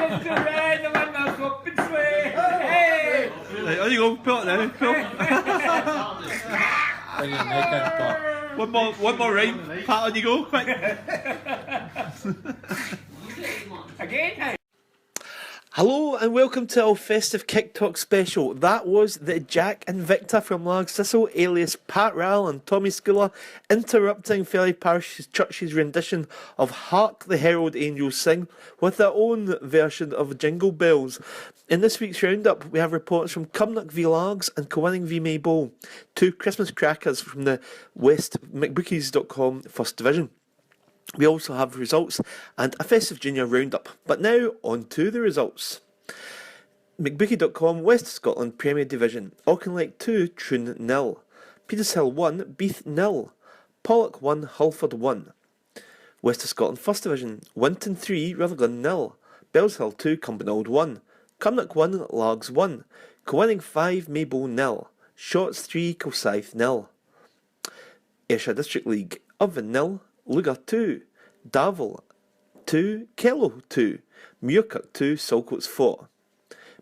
Right, on you go, pull it now, pull. One more rhyme, pat on you go, quick. Again? Hello and welcome to our festive Kicktalk special. That was the Jack and Victor from Largs Thistle, alias Pat Rall and Tommy Schooler, interrupting Felly Parish Church's rendition of Hark the Herald Angels Sing with their own version of Jingle Bells. In this week's roundup, we have reports from Cumnock v Largs and Kilwinning v Maybole, two Christmas crackers from the West McBookies.com First Division. We also have results and a festive junior roundup. But now, on to the results. McBookie.com West Scotland Premier Division. Auchinleck 2, Troon 0. Petershill 1, Beath 0. Pollock 1, Hulford 1. West of Scotland First Division. Winton 3, Rutherglen 0. Bellshill 2, Cumbernauld 1. Cumnock 1, Largs 1. Kilwinning 5, Maybole 0. Shotts 3, Kilsyth 0. Ayrshire District League. Oven 0. Lugar 2, Davil 2, Kello 2, Muirkirk 2, Saltcoats 4.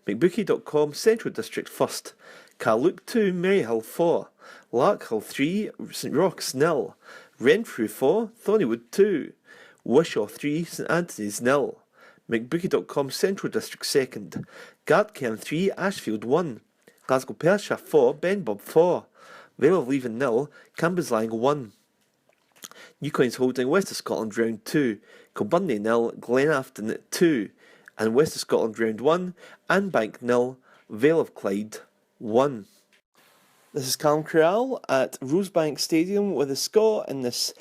McBookie.com Central District First, Carluke 2, Maryhill 4, Larkhill 3, St Rochs 0, Renfrew 4, Thornywood 2, Wishaw 3, St Anthony's 0. McBookie.com Central District Second, Gardcairn 3, Ashfield 1, Glasgow Perthshire 4, Benbob 4, Vale of Leven 0, Cambuslang 1. Newcoins holding West of Scotland round 2, Kilbirnie 0, Glenafton 2, and West of Scotland round 1, Anbank 0, Vale of Clyde 1. This is Callum Corral at Rosebank Stadium with a score in this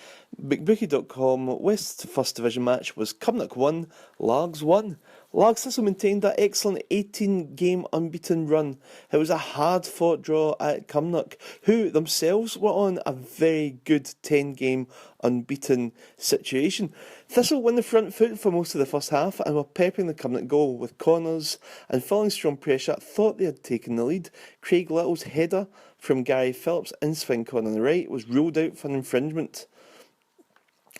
McBookie.com West First Division match was Cumnock 1, Largs 1. Largs Thistle maintained that excellent 18-game unbeaten run. It was a hard-fought draw at Cumnock, who themselves were on a very good 10-game unbeaten situation. Thistle won the front foot for most of the first half and were peppering the Cumnock goal with corners and following strong pressure. Thought they had taken the lead. Craig Little's header from Gary Phillips' in-swing corner on the right was ruled out for an infringement.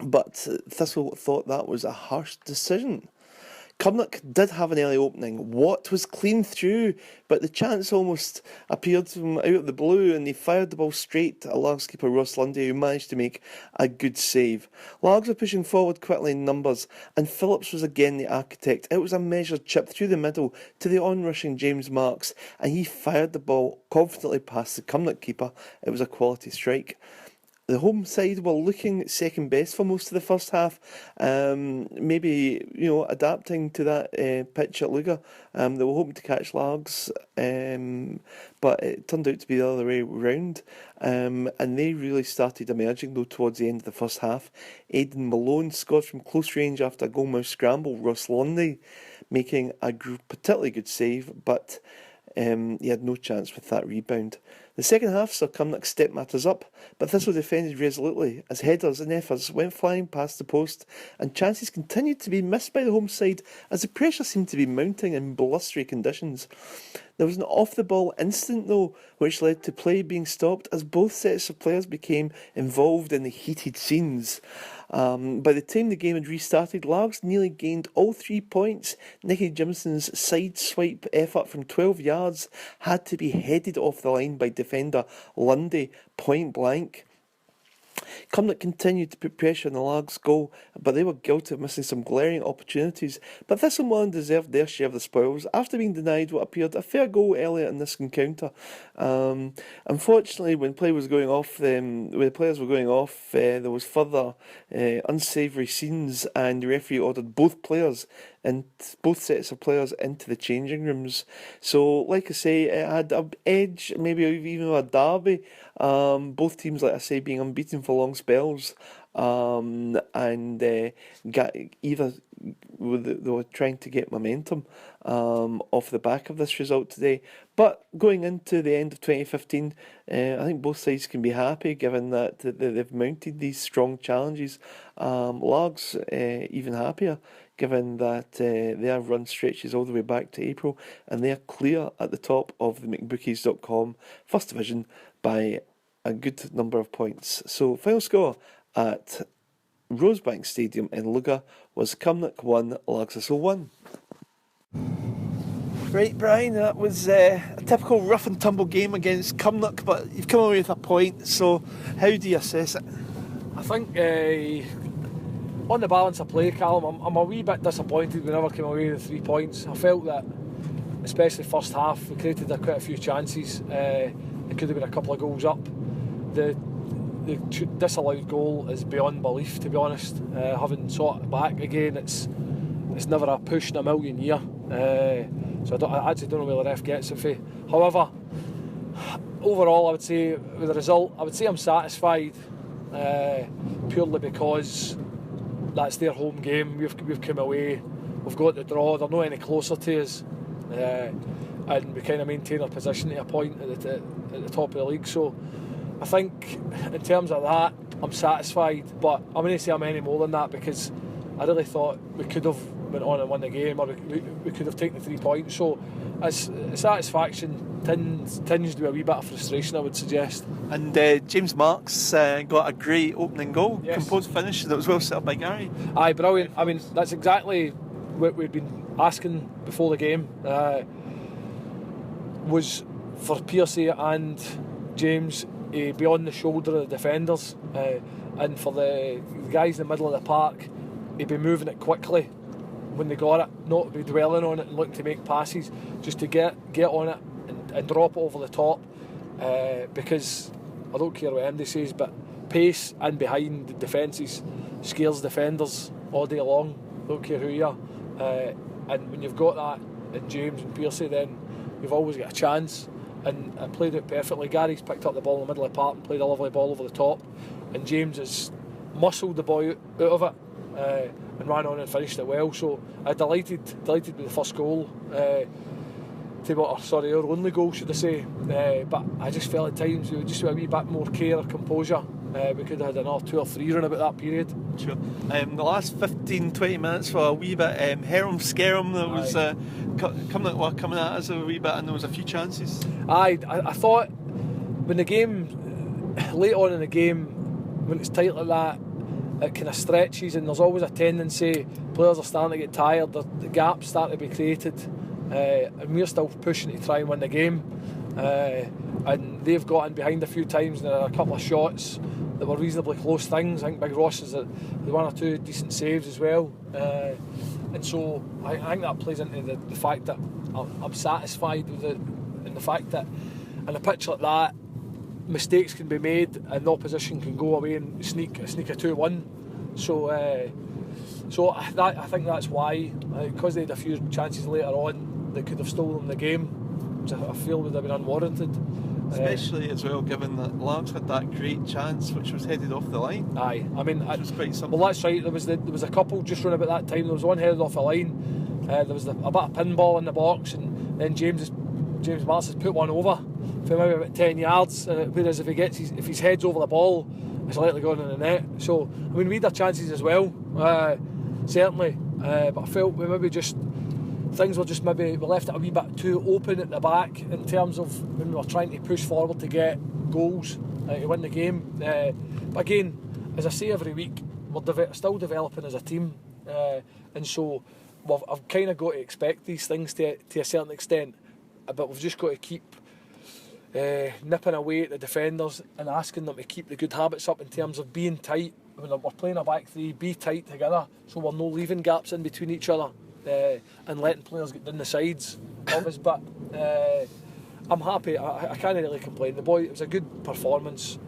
But Thistle thought that was a harsh decision. Cumnock did have an early opening. Watt was clean through, but the chance almost appeared from out of the blue and they fired the ball straight at Largs keeper Ross Lundy, who managed to make a good save. Largs were pushing forward quickly in numbers and Phillips was again the architect. It was a measured chip through the middle to the on-rushing James Marks and he fired the ball confidently past the Cumnock keeper. It was a quality strike. The home side were looking second best for most of the first half, maybe adapting to that pitch at Lugar. They were hoping to catch Largs, but it turned out to be the other way round, and they really started emerging though towards the end of the first half. Aidan Malone scored from close range after a goalmouth scramble. Ross Lundy making a particularly good save, but he had no chance with that rebound. The second half saw Cumnock step matters up, but Thistle defended resolutely as headers and efforts went flying past the post and chances continued to be missed by the home side as the pressure seemed to be mounting in blustery conditions. There was an off-the-ball incident though, which led to play being stopped as both sets of players became involved in the heated scenes. By the time the game had restarted, Largs nearly gained all 3 points. Nicky Jimson's side swipe effort from 12 yards had to be headed off the line by defender Lundy point blank. Cumnock continued to put pressure on the Largs goal, but they were guilty of missing some glaring opportunities. But Thistlemoreland deserved their share of the spoils after being denied what appeared a fair goal earlier in this encounter. Unfortunately, when the players were going off, there was further unsavoury scenes, and the referee ordered both sets of players into the changing rooms. So, like I say, it had an edge, maybe even a derby. Both teams, like I say, being unbeaten for long spells, and got either they were trying to get momentum off the back of this result today. But going into the end of 2015, I think both sides can be happy given that they've mounted these strong challenges. Largs even happier given that their run stretches all the way back to April and they're clear at the top of the McBookies.com First Division by a good number of points. So final score at Rosebank Stadium in Lugar was Cumnock 1, Largs Thistle 1. Right, Brian, that was a typical rough and tumble game against Cumnock, but you've come away with a point, so how do you assess it? I think on the balance of play, Callum, I'm a wee bit disappointed we never came away with 3 points. I felt that, especially first half, we created quite a few chances. It could have been a couple of goals up. The disallowed goal is beyond belief, to be honest. Having sought it back again, it's never a push in a million year. So I actually don't know where the ref gets it for. However, overall, I would say with the result, I would say I'm satisfied, purely because that's their home game. We've come away, we've got the draw. They're not any closer to us, and we kind of maintain our position to a point at the top of the league. So I think in terms of that, I'm satisfied. But I'm going to say I'm any more than that, because I really thought we could have went on and won the game, or we could have taken the 3 points. So as satisfaction tinged with a wee bit of frustration, I would suggest. And James Marks got a great opening goal, Yes. Composed finish that was well set up by Gary. Aye, brilliant. I mean, that's exactly what we'd been asking before the game, was for Piercy and James be on the shoulder of the defenders, and for the guys in the middle of the park to be moving it quickly when they got it, not be dwelling on it and looking to make passes, just to get on it and drop it over the top, because I don't care what MD says, but pace and behind the defences scares defenders all day long, don't care who you are, and when you've got that in James and Piercy, then you've always got a chance. And I played it perfectly. Gary's picked up the ball in the middle of the park and played a lovely ball over the top, and James has muscled the ball out of it, and ran on and finished it well. So I'm delighted with the first goal, our only goal, should I say. But I just felt at times we just with a wee bit more care or composure, we could have had another 2 or 3 run about that period. Sure. The last 15-20 minutes were a wee bit Herum Scarum. There was coming at us a wee bit, and there was a few chances. I thought when the game, late on in the game, when it's tight like that, it kind of stretches, and there's always a tendency, players are starting to get tired, the gaps start to be created, and we're still pushing to try and win the game, and they've got in behind a few times, and there are a couple of shots that were reasonably close things. I think Big Ross has 1 or 2 decent saves as well, and so I think that plays into the fact that I'm satisfied with it, and the fact that in a pitch like that, mistakes can be made and the opposition can go away and sneak a 2-1. So I think that's why, because they had a few chances later on that could have stolen the game, which I feel would have been unwarranted. Especially as well, given that Largs had that great chance which was headed off the line. Aye, I mean, which was quite simple. Well, that's right. There was a couple just run about that time. There was one headed off the line. There was a bit of pinball in the box, and then James Marks has put one over for maybe about 10 yards. Whereas if his head's over the ball, it's likely going in the net. So I mean, we had our chances as well, certainly. But I felt we left it a wee bit too open at the back in terms of when we were trying to push forward to get goals to win the game. But again, as I say every week, we're still developing as a team, and so I've kind of got to expect these things to a certain extent, but we've just got to keep nipping away at the defenders and asking them to keep the good habits up in terms of being tight. When we're playing a back three, be tight together so we're not leaving gaps in between each other, and letting players get down the sides of us. But I'm happy. I can't really complain. It was a good performance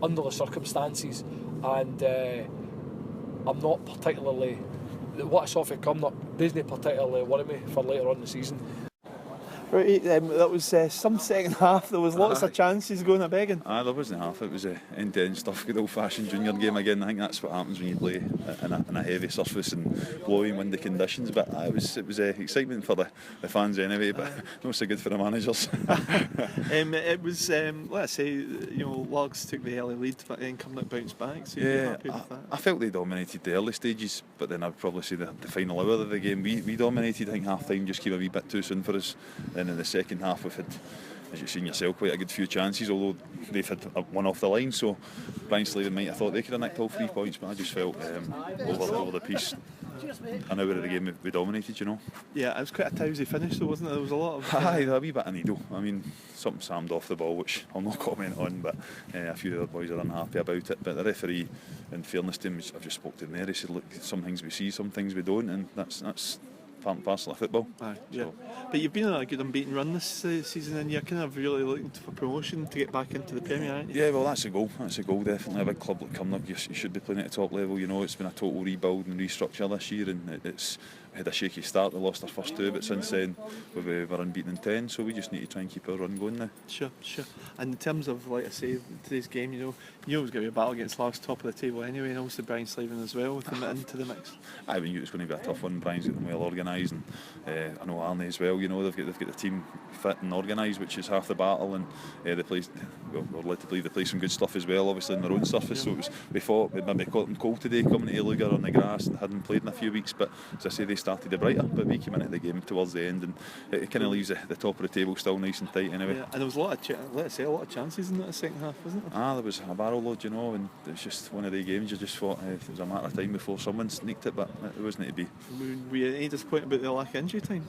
under the circumstances, and I'm not particularly, what I saw for Cumnock doesn't particularly worry me for later on in the season. Right, that was some second half. There was lots of chances going a begging. There wasn't half. It was end-to-end stuff. Good old-fashioned junior game again. I think that's what happens when you play in a heavy surface and blowing windy conditions. But it was excitement for the fans anyway. But not so good for the managers. It was let's say, Largs took the early lead, but then Cumnock bounced back. So you're happy with that? I felt they dominated the early stages, but then I'd probably say the final hour of the game we dominated. I think half time just came a wee bit too soon for us. Then in the second half we've had, as you've seen yourself, quite a good few chances, although they've had one off the line, so Brian Slavin might have thought they could have nicked all 3 points, but I just felt over the piece an hour of the game we dominated, you know. Yeah, it was quite a towsy finish though, wasn't it? There was a lot of... Aye, a wee bit of needle. I mean, something sammed off the ball, which I'll not comment on, but a few other boys are unhappy about it. But the referee, in fairness to him, I've just spoke to him there, he said, look, some things we see, some things we don't, and that's part and parcel of football. Aye, yeah. So, but you've been on a good unbeaten run this season, and you're kind of really looking for promotion to get back into the Premier, aren't you? yeah, well, that's a goal. That's a goal, definitely. A big club like Cumnock, you should be playing at the top level. You know, it's been a total rebuild and restructure this year, and it's we had a shaky start. We lost our first two, but since then we were unbeaten in 10. So we just need to try and keep our run going now. Sure. And in terms of, like I say, today's game, you know it was going to be a battle against last top of the table anyway, and also Brian Slavin as well with them into the mix. I knew it was going to be a tough one. Brian's got them well organised, and I know Arnie as well. You know, they've got the team fit and organised, which is half the battle. And they play. Well, we're led to believe they play some good stuff as well, obviously in their own surface. So we thought we'd maybe caught them cold today, coming to Lugar on the grass and hadn't played in a few weeks. But as I say, they started the brighter, but we came into the game towards the end, and it kind of leaves the top of the table still nice and tight anyway. Yeah, and there was a lot of chances in that second half, wasn't there? There was a barrel load, you know, and it was just one of the games you just thought it was a matter of time before someone sneaked it, but it wasn't to be. Were you any disappointed about the lack of injury time?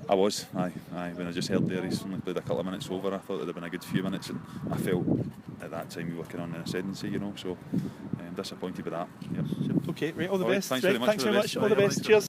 I was, aye. When I just heard there he's only played a couple of minutes over, I thought it'd have been a good few minutes, and I felt at that time we were kind of on an ascendancy, you know, so I'm disappointed with that. Yep. Okay, right, all the All right, best. thanks very much. All the best. Cheers.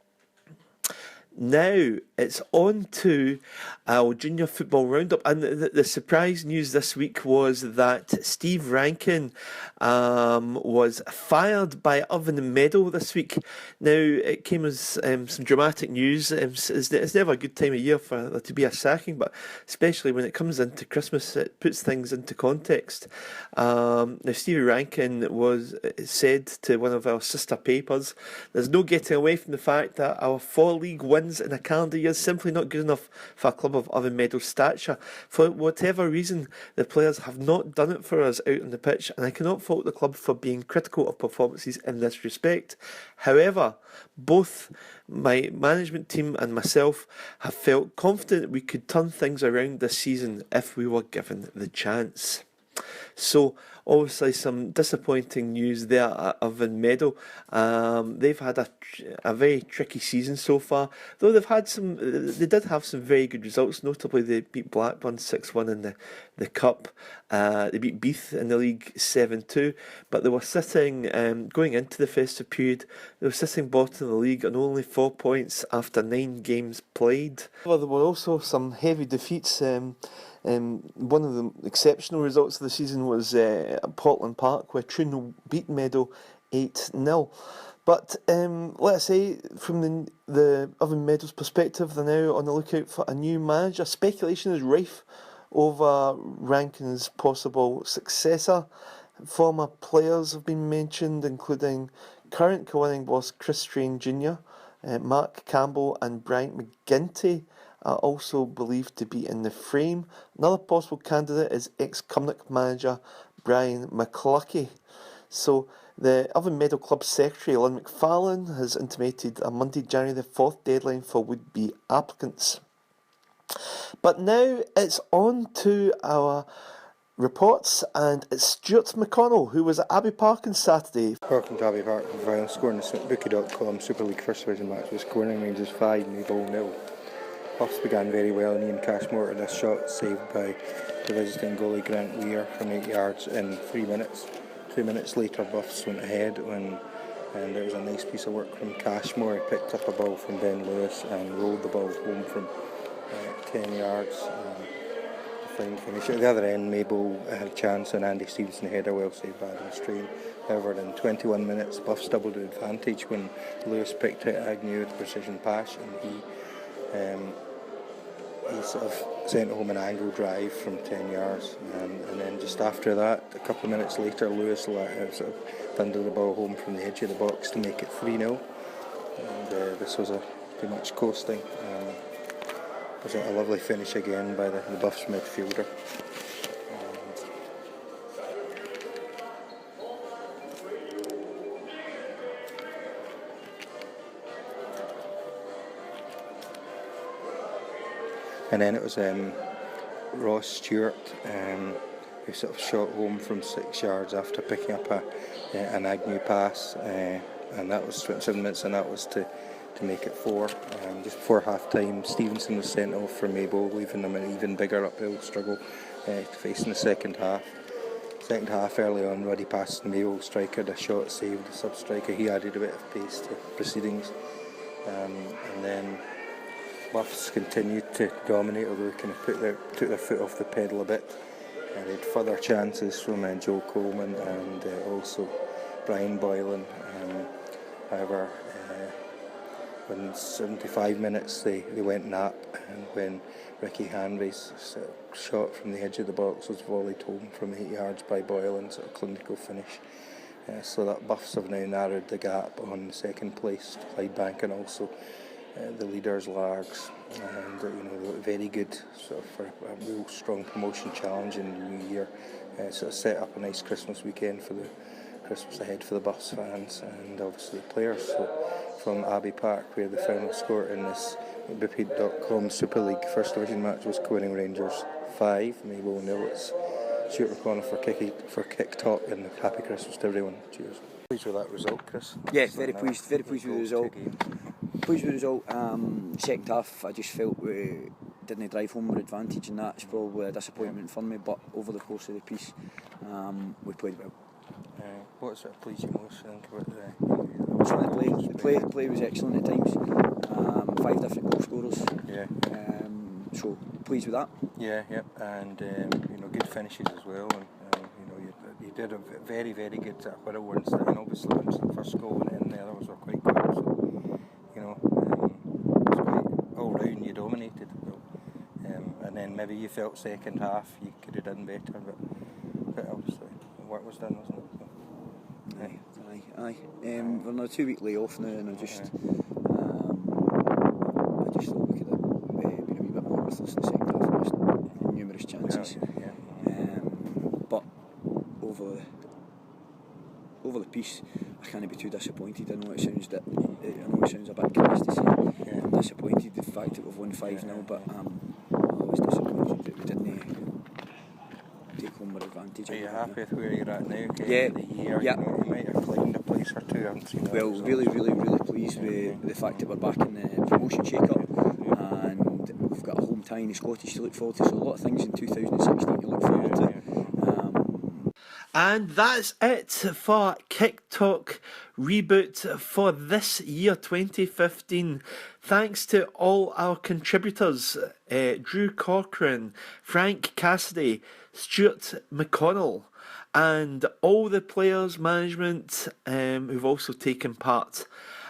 Now it's on to our junior football roundup, and the surprise news this week was that Steve Rankin was fired by Oven Meadow this week. Now it came as some dramatic news. It's never a good time of year for there to be a sacking, but especially when it comes into Christmas, it puts things into context. Now Stevie Rankin was said to one of our sister papers, "There's no getting away from the fact that our 4 league wins in a calendar year is simply not good enough for a club of Oven Meadow's stature. For whatever reason, the players have not done it for us out on the pitch, and I cannot fault the club for being critical of performances in this respect. However, both my management team and myself have felt confident we could turn things around this season if we were given the chance." So obviously some disappointing news there at Oven Meadow. They've had a very tricky season so far, though they did have some very good results. Notably they beat Blackburn 6-1 in the Cup. They beat Beath in the league 7-2, but they were sitting, going into the festive period, they were sitting bottom of the league on only 4 points after 9 games played. Well, there were also some heavy defeats. One of the exceptional results of the season was at Portland Park, where Troon beat Meadow 8-0. But let's say from the Oven Meadows perspective, they're now on the lookout for a new manager. Speculation is rife over Rankin's possible successor. Former players have been mentioned, including current Kilwinning boss Chris Strain Jr., Mark Campbell and Bryant McGinty are also believed to be in the frame. Another possible candidate is ex-Cumnock manager Brian McCluskey. So the Oven Meadow Club Secretary Lynn McFarlane has intimated a Monday, January the 4th deadline for would-be applicants. But now it's on to our reports, and it's Stuart McConnell, who was at Abbey Park on Saturday. Welcome to Abbey Park. Violence scoring the bookie.com Super League First Division match with scoring Rangers 5, Maybole 0. Buffs began very well, and Ian Cashmore had a shot saved by the visiting goalie Grant Weir from 8 yards in 3 minutes. 2 minutes later, Buffs went ahead, and it was a nice piece of work from Cashmore. He picked up a ball from Ben Lewis and rolled the ball home from 10 yards. Fine finish. At the other end, Maybole had a chance, and Andy Stevenson header well saved by Adam Strain. However, in 21 minutes, Buffs doubled the advantage when Lewis picked out Agnew with a precision pass, and he sort of sent home an angle drive from 10 yards, and then just after that, a couple of minutes later, Lewis sort of thundered the ball home from the edge of the box to make it 3-0, and this was pretty much coasting. It was a lovely finish again by the Buffs midfielder. And then it was Ross Stewart who sort of shot home from 6 yards after picking up an Agnew pass, and that was 27 minutes, and that was to to make it 4. Just before half-time, Stevenson was sent off for Maybole, leaving them an even bigger uphill struggle to face in the second half. Second half, early on, Roddy passed the Maybole striker, the shot saved the sub-striker. He added a bit of pace to proceedings. And then Buffs continued to dominate, although they kind of took their foot off the pedal a bit. They had further chances from Joe Coleman and also Brian Boylan. However, in 75 minutes they went nap, and when Ricky Hanvey's shot from the edge of the box was volleyed home from 8 yards by Boylan, sort of clinical finish. So that Buffs have now narrowed the gap on second place to Clydebank and also the leaders Largs, and they look very good sort of for a real strong promotion challenge in the new year. Sort of set up a nice Christmas weekend for the Christmas ahead for the Buffs fans and obviously the players. So from Abbey Park, where the final score in this Bipede.com Super League First Division match was Kilwinning Rangers 5, Maybole 0. It's Stuart McConnell for Kicktalk, and happy Christmas to everyone. Cheers. Pleased with that result, Chris? Yeah, very pleased with the result. Pleased with the result. Second half, I just felt we didn't drive home our advantage, and that's probably a disappointment for me. But over the course of the piece, we played well. What sort of pleased you most, I think, about the play was excellent at times. 5 different goal scorers. Yeah. So pleased with that. Yeah, yep, and good finishes as well. And you did a very, very good whirl once. And obviously, once the first goal went in, the others were quite quick. So it was quite all round. You dominated. And then maybe you felt second half you could have done better, but obviously the work was done, wasn't it? Aye. We're on a 2-week layoff now, and I just thought we could have been a wee bit more ruthless in the second half. Missed numerous chances. But over the piece, I can't be too disappointed. I know it sounds a bit crass to say. I'm disappointed with the fact that we've won 5-0, but I'm always disappointed that we didn't take home our advantage. Are you happy with where you're at now? Yeah. The year, you might have climbed a place or two. I haven't seen well, really pleased with the fact that we're back in the promotion shake-up, and we've got a home tie in the Scottish to look forward to. So a lot of things in 2016 to look forward to. And that's it for Kicktalk Reboot for this year 2015. Thanks to all our contributors, Drew Corcoran, Frank Cassidy, Stuart McConnell, and all the players, management who've also taken part.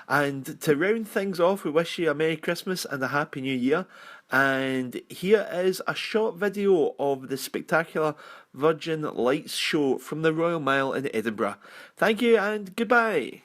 And to round things off, we wish you a Merry Christmas and a Happy New Year. And here is a short video of the spectacular Virgin Lights show from the Royal Mile in Edinburgh. Thank you and goodbye.